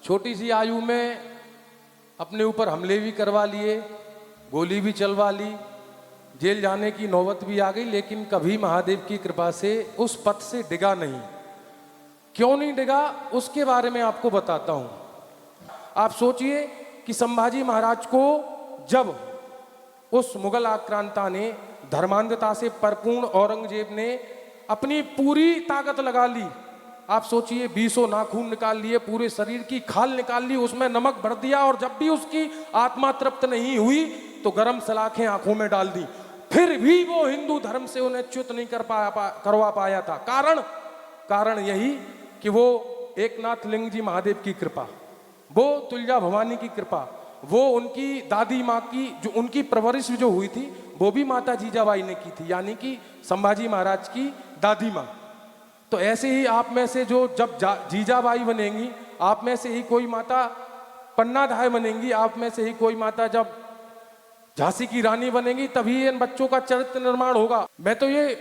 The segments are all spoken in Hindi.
छोटी सी आयु में अपने ऊपर हमले भी करवा लिए, गोली भी चलवा ली, जेल जाने की नौबत भी आ गई, लेकिन कभी महादेव की कृपा से उस पथ से डिगा नहीं। क्यों नहीं डिगा उसके बारे में आपको बताता हूं। आप सोचिए कि संभाजी महाराज को जब उस मुगल आक्रांता ने, धर्मांधता से परिपूर्ण औरंगजेब ने अपनी पूरी ताकत लगा ली, आप सोचिए 20 नाखून निकाल लिए, पूरे शरीर की खाल निकाल ली, उसमें नमक भर दिया, और जब भी उसकी आत्मा तृप्त नहीं हुई तो गर्म सलाखें आंखों में डाल दी, फिर भी वो हिंदू धर्म से उन्हें च्युत नहीं करवा पाया था। कारण यही कि वो एकनाथ लिंग जी महादेव की कृपा, वो तुलजा भवानी की कृपा, वो उनकी दादी माँ की जो उनकी परवरिश जो हुई थी वो भी माता जीजाबाई ने की थी, यानी कि संभाजी महाराज की दादी माँ। तो ऐसे ही आप में से जो जब जीजाबाई बनेंगी, आप में से ही कोई माता पन्नाधाय बनेंगी, आप में से ही कोई माता जब झांसी की रानी बनेगी, तभी इन बच्चों का चरित्र निर्माण होगा। मैं तो ये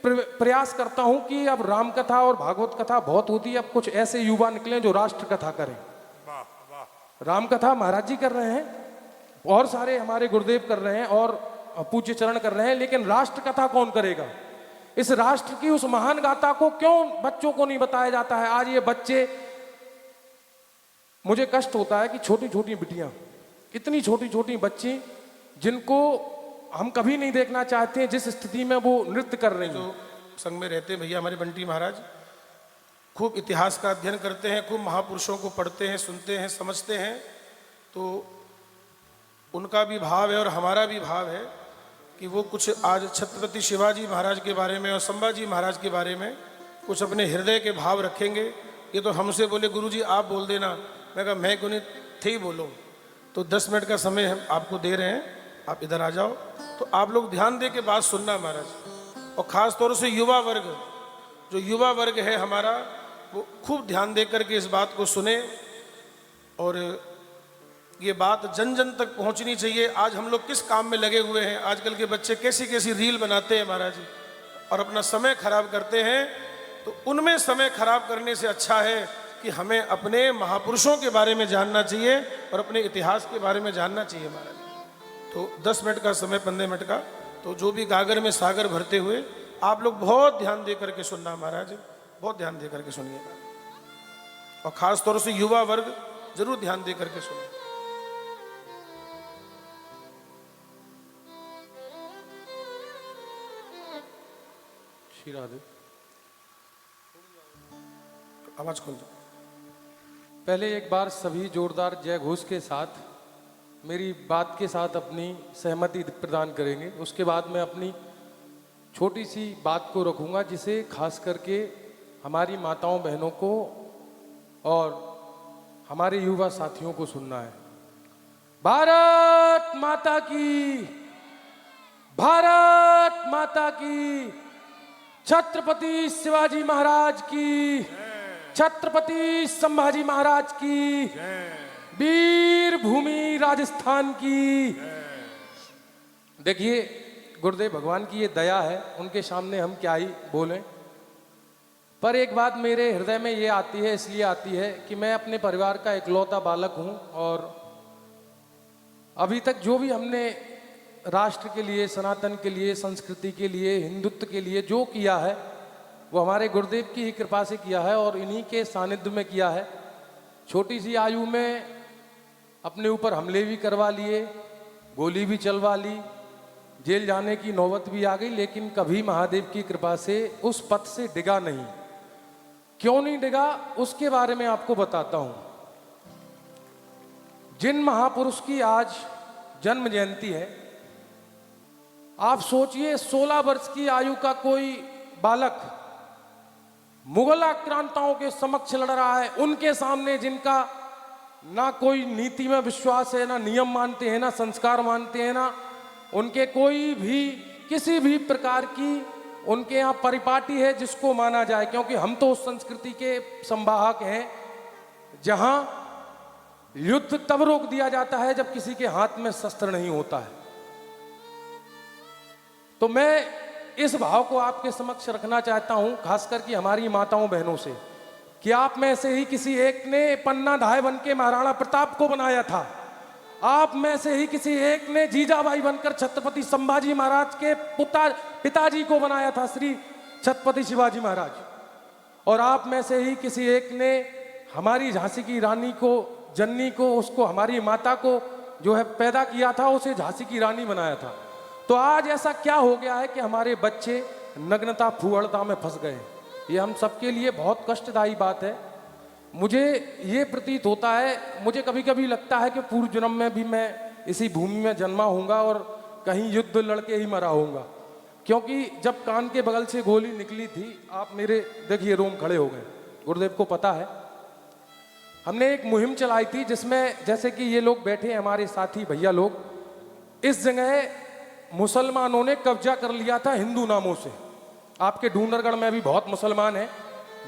प्रयास करता हूं कि अब राम कथा और भागवत कथा बहुत होती है, अब कुछ ऐसे युवा निकले जो राष्ट्र कथा करें। राम कथा महाराज जी कर रहे हैं, और सारे हमारे गुरुदेव कर रहे हैं, और पूज्य चरण कर रहे हैं, लेकिन राष्ट्र कथा कौन करेगा? इस राष्ट्र की उस महान गाथा को क्यों बच्चों को नहीं बताया जाता है? आज ये बच्चे, मुझे कष्ट होता है कि छोटी छोटी बिटियां, इतनी छोटी छोटी बच्ची जिनको हम कभी नहीं देखना चाहते हैं, जिस स्थिति में वो नृत्य कर रही हैं। जो संघ में रहते भैया हमारे बंटी महाराज खूब इतिहास का अध्ययन करते हैं, खूब महापुरुषों को पढ़ते हैं, सुनते हैं, समझते हैं, तो उनका भी भाव है और हमारा भी भाव है कि वो कुछ आज छत्रपति शिवाजी महाराज के बारे में और संभाजी महाराज के बारे में कुछ अपने हृदय के भाव रखेंगे। ये तो हमसे बोले गुरुजी आप बोल देना, मैं कहा मैं क्यों नहीं थे ही बोलूँ। तो 10 मिनट का समय हम आपको दे रहे हैं, आप इधर आ जाओ, तो आप लोग ध्यान दे के बात सुनना महाराज, और ख़ास तौर से युवा वर्ग, जो युवा वर्ग है हमारा, वो खूब ध्यान दे करके इस बात को सुने, और ये बात जन जन तक पहुंचनी चाहिए। आज हम लोग किस काम में लगे हुए हैं, आजकल के बच्चे कैसी कैसी रील बनाते हैं महाराज, और अपना समय खराब करते हैं। तो उनमें समय खराब करने से अच्छा है कि हमें अपने महापुरुषों के बारे में जानना चाहिए और अपने इतिहास के बारे में जानना चाहिए महाराज। तो 10 मिनट का समय, 15 मिनट का, तो जो भी गागर में सागर भरते हुए आप लोग बहुत ध्यान दे करके सुनना महाराज, बहुत ध्यान दे करके सुनिएगा, और खास तौर से युवा वर्ग जरूर ध्यान दे करके सुनिए। श्री राधे। आवाज खोल दो। पहले एक बार सभी जोरदार जय घोष के साथ मेरी बात के साथ अपनी सहमति प्रदान करेंगे। उसके बाद मैं अपनी छोटी सी बात को रखूंगा, जिसे खास करके हमारी माताओं बहनों को और हमारे युवा साथियों को सुनना है। भारत माता की, भारत माता की, छत्रपति शिवाजी महाराज की, छत्रपति संभाजी महाराज की, वीर भूमि राजस्थान की। देखिए गुरुदेव भगवान की ये दया है, उनके सामने हम क्या ही बोलें, पर एक बात मेरे हृदय में ये आती है, इसलिए आती है कि मैं अपने परिवार का इकलौता बालक हूं, और अभी तक जो भी हमने राष्ट्र के लिए, सनातन के लिए, संस्कृति के लिए, हिंदुत्व के लिए जो किया है, वो हमारे गुरुदेव की ही कृपा से किया है और इन्हीं के सानिध्य में किया है। छोटी सी आयु में अपने ऊपर हमले भी करवा लिए, गोली भी चलवा ली, जेल जाने की नौबत भी आ गई, लेकिन कभी महादेव की कृपा से उस पथ से डिगा नहीं। क्यों नहीं डिगा उसके बारे में आपको बताता हूं। जिन महापुरुष की आज जन्म जयंती है, आप सोचिए 16 वर्ष की आयु का कोई बालक मुगल आक्रांताओं के समक्ष लड़ रहा है, उनके सामने जिनका ना कोई नीति में विश्वास है, ना नियम मानते हैं, ना संस्कार मानते हैं, ना उनके कोई भी किसी भी प्रकार की उनके यहाँ परिपाटी है जिसको माना जाए, क्योंकि हम तो उस संस्कृति के संवाहक हैं जहां युद्ध तब रोक दिया जाता है जब किसी के हाथ में शस्त्र नहीं होता है। तो मैं इस भाव को आपके समक्ष रखना चाहता हूं, खासकर कि हमारी माताओं बहनों से, कि आप में से ही किसी एक ने पन्ना धाय बन के महाराणा प्रताप को बनाया था, आप में से ही किसी एक ने जीजाबाई बनकर छत्रपति संभाजी महाराज के पिताजी को बनाया था, श्री छत्रपति शिवाजी महाराज। और आप में से ही किसी एक ने हमारी झांसी की रानी को, जननी को, उसको, हमारी माता को जो है पैदा किया था, उसे झांसी की रानी बनाया था। तो आज ऐसा क्या हो गया है कि हमारे बच्चे नग्नता फूहड़ता में फंस गए? ये हम सबके लिए बहुत कष्टदायी बात है। मुझे ये प्रतीत होता है, मुझे कभी कभी लगता है कि पूर्व जन्म में भी मैं इसी भूमि में जन्मा होऊंगा और कहीं युद्ध लड़के ही मरा होऊंगा, क्योंकि जब कान के बगल से गोली निकली थी, आप मेरे देखिए रोम खड़े हो गए, गुरुदेव को पता है। हमने एक मुहिम चलाई थी जिसमें, जैसे कि ये लोग बैठे हैं हमारे साथी भैया लोग, इस जगह मुसलमानों ने कब्जा कर लिया था हिंदू नामों से। आपके डूंगरगढ़ में भी बहुत मुसलमान हैं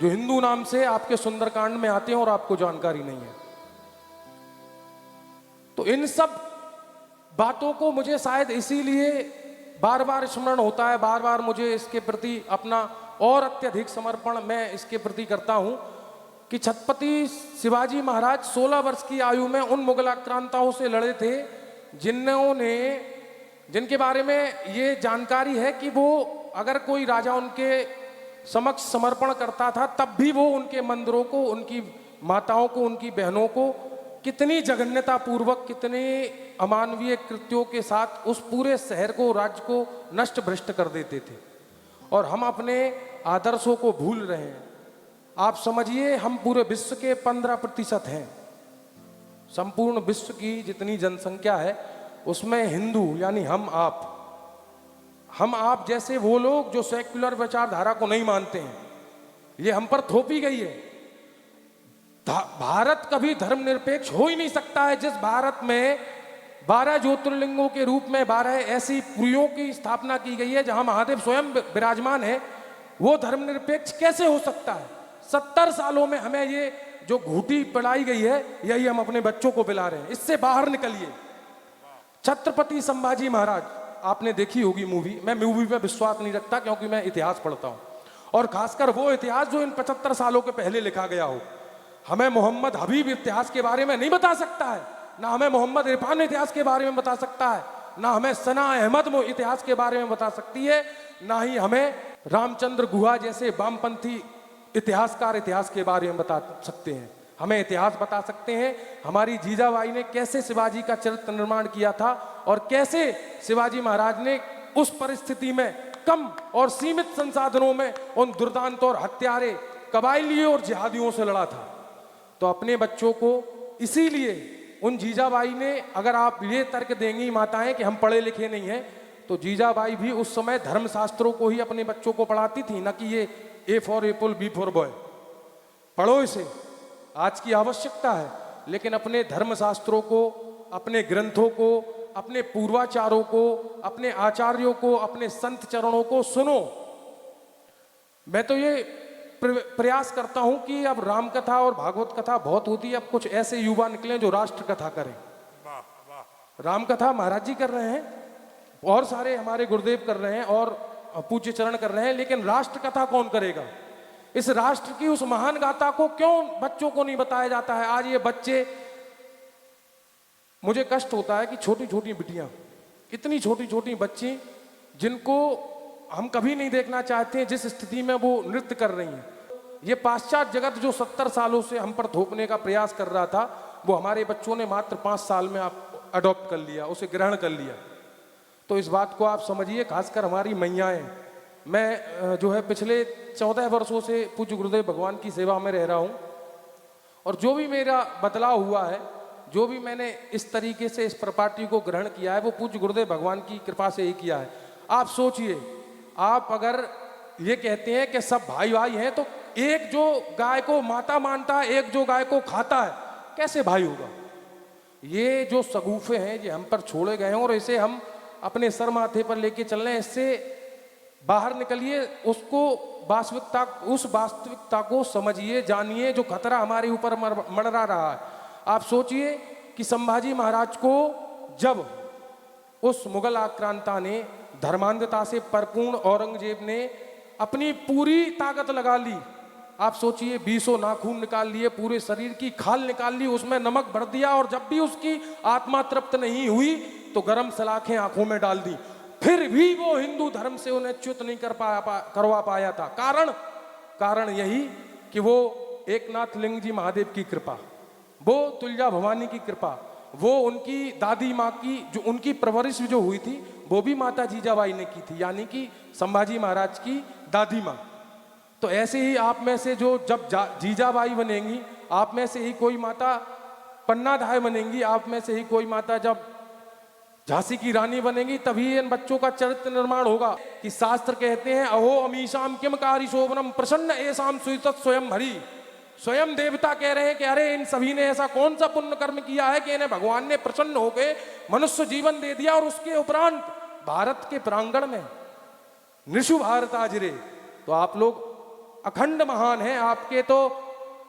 जो हिंदू नाम से आपके सुंदरकांड में आते हैं और आपको जानकारी नहीं है। तो इन सब बातों को मुझे शायद इसीलिए बार बार स्मरण होता है, बार बार मुझे इसके प्रति अपना और अत्यधिक समर्पण मैं इसके प्रति करता हूं कि छत्रपति शिवाजी महाराज 16 वर्ष की आयु में उन मुगल आक्रांताओं से लड़े थे जिनके बारे में ये जानकारी है कि वो, अगर कोई राजा उनके समक्ष समर्पण करता था तब भी वो उनके मंदिरों को, उनकी माताओं को, उनकी बहनों को कितनी जघन्यता पूर्वक, कितने अमानवीय कृत्यों के साथ उस पूरे शहर को, राज्य को नष्ट भ्रष्ट कर देते थे। और हम अपने आदर्शों को भूल रहे हैं। आप समझिए, हम पूरे विश्व के 15% हैं। संपूर्ण विश्व की जितनी जनसंख्या है उसमें हिंदू यानी हम आप जैसे वो लोग जो सेक्युलर विचारधारा को नहीं मानते हैं, ये हम पर थोपी गई है। भारत कभी धर्मनिरपेक्ष हो ही नहीं सकता है। जिस भारत में 12 ज्योतिर्लिंगों के रूप में 12 ऐसी पुरियों की स्थापना की गई है जहां महादेव स्वयं विराजमान है, वो धर्मनिरपेक्ष कैसे हो सकता है? 70 सालों में हमें ये जो घूटी पिलाई गई है, यही हम अपने बच्चों को पिला रहे हैं। इससे बाहर निकलिए। छत्रपति संभाजी महाराज, आपने देखी होगी मूवी। मैं मूवी पे विश्वास नहीं रखता क्योंकि मैं इतिहास पढ़ता हूं, और खासकर वो इतिहास जो इन 75 सालों के पहले लिखा गया हो। हमें मोहम्मद हबीब इतिहास के बारे में नहीं बता सकता है, ना हमें मोहम्मद इरफान इतिहास के बारे में बता सकता है, ना हमें सना अहमद इतिहास के बारे में बता सकती है, ना ही हमें रामचंद्र गुहा जैसे वामपंथी इतिहासकार इतिहास के बारे में बता सकते हैं। हमें इतिहास बता सकते हैं हमारी जीजाबाई ने कैसे शिवाजी का चरित्र निर्माण किया था और कैसे शिवाजी महाराज ने उस परिस्थिति में कम और सीमित संसाधनों में उन दुर्दांत और हत्यारे कबायलियों और जिहादियों से लड़ा था। तो अपने बच्चों को इसीलिए उन जीजाबाई ने, अगर आप ये तर्क देंगी माताएं कि हम पढ़े लिखे नहीं हैं, तो जीजाबाई भी उस समय धर्मशास्त्रों को ही अपने बच्चों को पढ़ाती थी, न कि ये A for Apple, B for boy. पढ़ो इसे, आज की आवश्यकता है, लेकिन अपने धर्मशास्त्रों को, अपने ग्रंथों को, अपने पूर्वाचारों को, अपने आचार्यों को, अपने संत चरणों को सुनो। मैं तो ये प्रयास करता हूं कि अब राम कथा और भागवत कथा बहुत होती है, अब कुछ ऐसे युवा निकले जो राष्ट्र कथा करें। राम कथा महाराज जी कर रहे हैं, और सारे हमारे गुरुदेव कर रहे हैं, और पूज्य चरण कर रहे हैं, लेकिन राष्ट्र कथा कौन करेगा? इस राष्ट्र की उस महान गाथा को क्यों बच्चों को नहीं बताया जाता है? आज ये बच्चे, मुझे कष्ट होता है कि छोटी छोटी बिटियां, इतनी छोटी छोटी बच्ची जिनको हम कभी नहीं देखना चाहते हैं, जिस स्थिति में वो नृत्य कर रही हैं। ये पाश्चात्य जगत जो 70 सालों से हम पर थोपने का प्रयास कर रहा था, वो हमारे बच्चों ने मात्र 5 साल में आप अडॉप्ट कर लिया, उसे ग्रहण कर लिया। तो इस बात को आप समझिए, खासकर हमारी मैयाएं। मैं जो है पिछले 14 वर्षों से पूज्य गुरुदेव भगवान की सेवा में रह रहा हूँ, और जो भी मेरा बदलाव हुआ है, जो भी मैंने इस तरीके से इस प्रॉपर्टी को ग्रहण किया है, वो पूज्य गुरुदेव भगवान की कृपा से ही किया है। आप सोचिए, आप अगर ये कहते हैं कि सब भाई भाई हैं, तो एक जो गाय को माता मानता है, एक जो गाय को खाता है, कैसे भाई होगा? ये जो सगुफे हैं ये हम पर छोड़े गए हैं, और इसे हम अपने सर माथे पर लेके चल रहे हैं। इससे बाहर निकलिए, उस वास्तविकता को समझिए, जानिए, जो खतरा हमारे ऊपर मंडरा रहा है। आप सोचिए कि संभाजी महाराज को जब उस मुगल आक्रांता ने, धर्मांधता से परिपूर्ण औरंगजेब ने अपनी पूरी ताकत लगा ली आप सोचिए 20 नाखून निकाल लिए, पूरे शरीर की खाल निकाल ली, उसमें नमक भर दिया और जब भी उसकी आत्मा तृप्त नहीं हुई तो गरम सलाखें आंखों में डाल दी, फिर भी वो हिंदू धर्म से उन्हें च्युत नहीं करवा पाया था। कारण यही कि वो एकनाथ लिंग जी महादेव की कृपा, वो तुलजा भवानी की कृपा, वो उनकी दादी माँ की जो उनकी परवरिश जो हुई थी वो भी माता जीजाबाई ने की थी, यानी कि संभाजी महाराज की दादी माँ। तो ऐसे ही आप में से जो जब जीजाबाई बनेंगी, आप में से ही कोई माता पन्नाधाय बनेंगी, आप में से ही कोई माता जब झांसी की रानी बनेगी, तभी इन बच्चों का चरित्र निर्माण होगा। कि शास्त्र कहते हैं अहो अमीशाम किम कारी शोभनम प्रसन्न एसाम सुतत स्वयं हरि। स्वयं देवता कह रहे हैं कि अरे इन सभी ने ऐसा कौन सा पुण्य कर्म किया है कि इन्हें भगवान ने प्रसन्न होकर मनुष्य जीवन दे दिया। और उसके उपरांत भारत के प्रांगण में निशु भारत आजरे, तो आप लोग अखंड महान हैं। आपके तो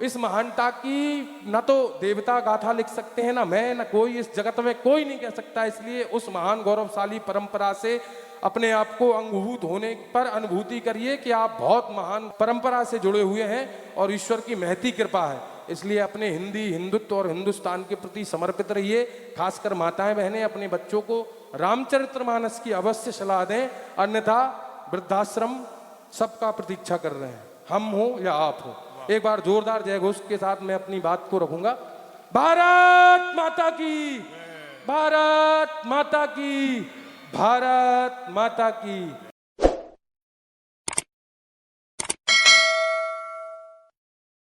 इस महानता की न तो देवता गाथा लिख सकते हैं, ना मैं, ना कोई, इस जगत में कोई नहीं कह सकता। इसलिए उस महान गौरवशाली परंपरा से अपने आप को अंगभूत होने पर अनुभूति करिए कि आप बहुत महान परंपरा से जुड़े हुए हैं और ईश्वर की महती कृपा है। इसलिए अपने हिंदुत्व और हिंदुस्तान के प्रति समर्पित रहिए। खासकर माताएं बहनें अपने बच्चों को रामचरितमानस की अवश्य सलाह दें, अन्यथा वृद्धाश्रम सबका प्रतीक्षा कर रहे हैं, हम हो या आप हो। एक बार जोरदार जय घोष के साथ मैं अपनी बात को रखूंगा। भारत माता की, भारत माता की, भारत माता की।